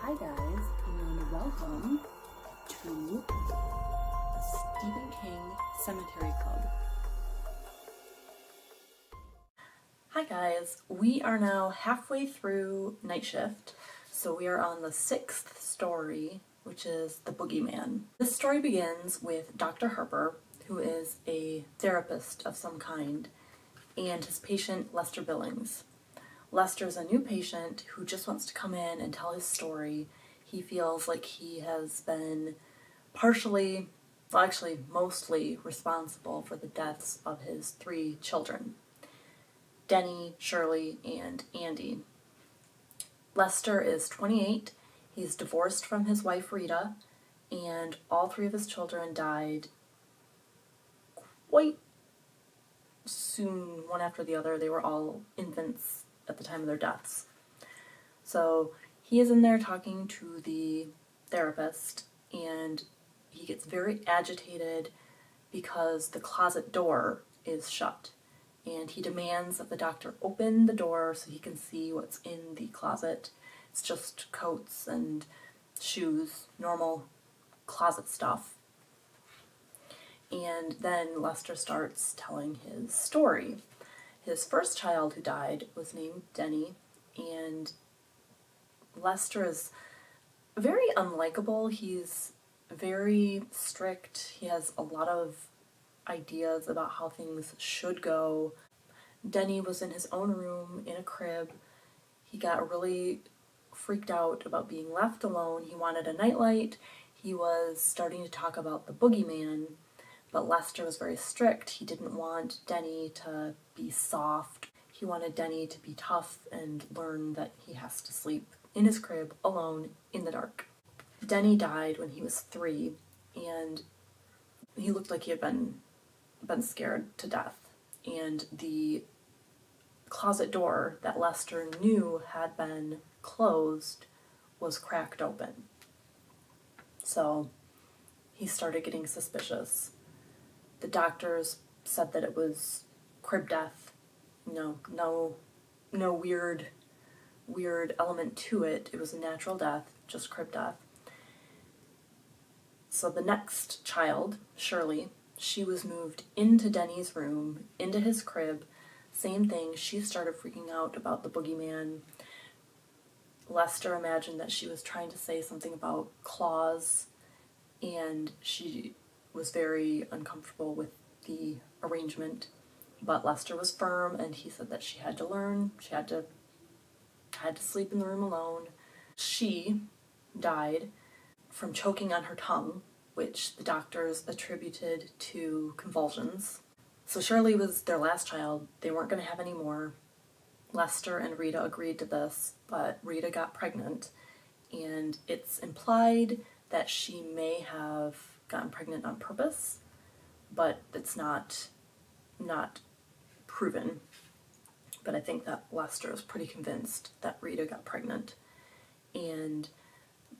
Hi guys, and welcome to the Stephen King Sematary Club. Hi guys, we are now halfway through Night Shift, so we are on the 6th story, which is The Boogeyman. This story begins with Dr. Harper, who is a therapist of some kind, and his patient Lester Billings. Lester's a new patient who just wants to come in and tell his story. He feels like he has been mostly responsible for the deaths of his 3 children, Denny, Shirley, and Andy. Lester is 28, he's divorced from his wife Rita, and all 3 of his children died quite soon, one after the other. They were all infants at the time of their deaths. So he is in there talking to the therapist, and he gets very agitated because the closet door is shut, and he demands that the doctor open the door so he can see what's in the closet. It's just coats and shoes, normal closet stuff. And then Lester starts telling his story. His first child who died was named Denny, and Lester is very unlikable. He's very strict. He has a lot of ideas about how things should go. Denny was in his own room in a crib. He got really freaked out about being left alone. He wanted a nightlight. He was starting to talk about the boogeyman, but Lester was very strict. He didn't want Denny to be soft. He wanted Denny to be tough and learn that he has to sleep in his crib alone in the dark. Denny died when he was 3, and he looked like he had been scared to death. And the closet door that Lester knew had been closed was cracked open. So he started getting suspicious. The doctors said that it was crib death, no weird element to it. It was a natural death, just crib death. So the next child, Shirley, she was moved into Denny's room, into his crib. Same thing, she started freaking out about the boogeyman. Lester imagined that she was trying to say something about claws, and she was very uncomfortable with the arrangement. But Lester was firm, and he said that she had to learn, she had to sleep in the room alone. She died from choking on her tongue, which the doctors attributed to convulsions. So Shirley was their last child. They weren't going to have any more. Lester and Rita agreed to this, but Rita got pregnant, and it's implied that she may have gotten pregnant on purpose, but it's not proven. But I think that Lester is pretty convinced that Rita got pregnant. And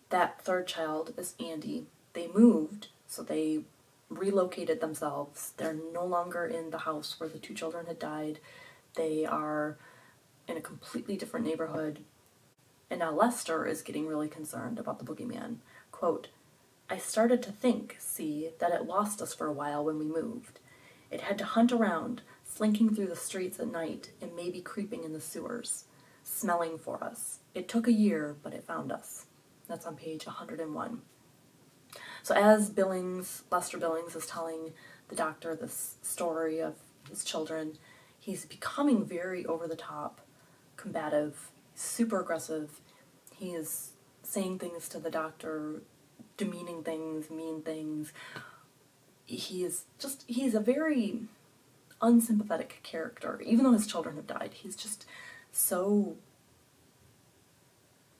that third child is Andy. They moved, so they relocated themselves. They're no longer in the house where the 2 children had died. They are in a completely different neighborhood. And now Lester is getting really concerned about the boogeyman. Quote, "I started to think, that it lost us for a while when we moved. It had to hunt around, slinking through the streets at night and maybe creeping in the sewers, smelling for us. It took a year, but it found us." That's on page 101. So as Lester Billings is telling the doctor this story of his children, he's becoming very over-the-top, combative, super aggressive. He is saying things to the doctor, demeaning things, mean things. He's a very unsympathetic character. Even though his children have died, he's just so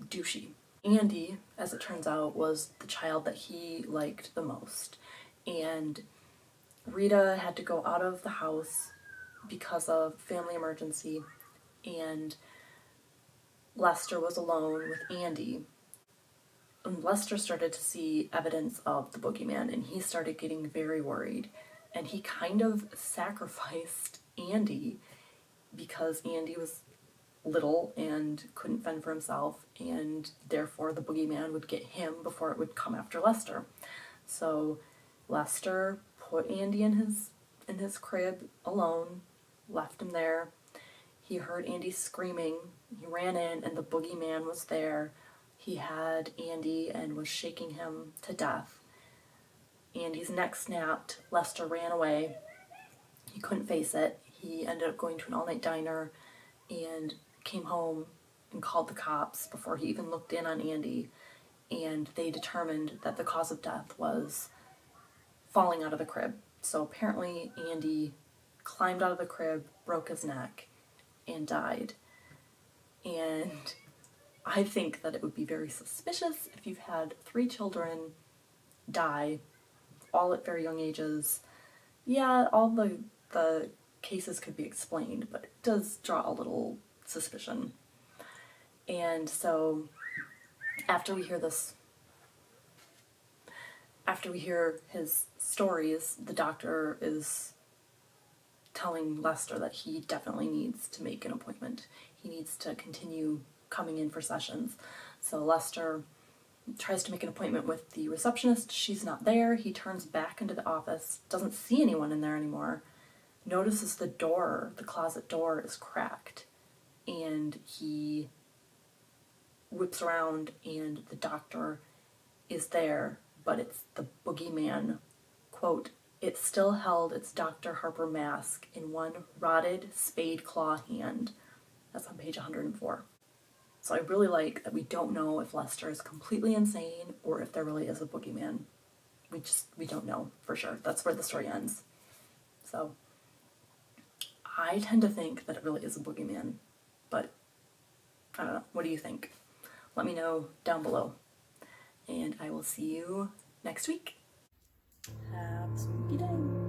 douchey. Andy, as it turns out, was the child that he liked the most. And Rita had to go out of the house because of family emergency, and Lester was alone with Andy. And Lester started to see evidence of the boogeyman, and he started getting very worried. And he kind of sacrificed Andy because Andy was little and couldn't fend for himself, and therefore the boogeyman would get him before it would come after Lester. So Lester put Andy in his crib alone, left him there. He heard Andy screaming. He ran in, and the boogeyman was there. He had Andy and was shaking him to death. Andy's neck snapped. Lester ran away. He couldn't face it. He ended up going to an all-night diner and came home and called the cops before he even looked in on Andy. And they determined that the cause of death was falling out of the crib. So apparently Andy climbed out of the crib, broke his neck, and died. And I think that it would be very suspicious if you've had 3 children die, all at very young ages. Yeah, all the cases could be explained, but it does draw a little suspicion. And so after we hear his stories, the doctor is telling Lester that he definitely needs to make an appointment. He needs to continue coming in for sessions. So Lester tries to make an appointment with the receptionist. She's not there. He turns back into the office, doesn't see anyone in there anymore, notices the closet door is cracked, and he whips around and the doctor is there, but it's the boogeyman. Quote, "It still held its Dr. Harper mask in one rotted spade claw hand." That's on page 104. So I really like that we don't know if Lester is completely insane or if there really is a boogeyman. We don't know for sure. That's where the story ends. So I tend to think that it really is a boogeyman, but I don't know. What do you think? Let me know down below. And I will see you next week. Have a spooky day.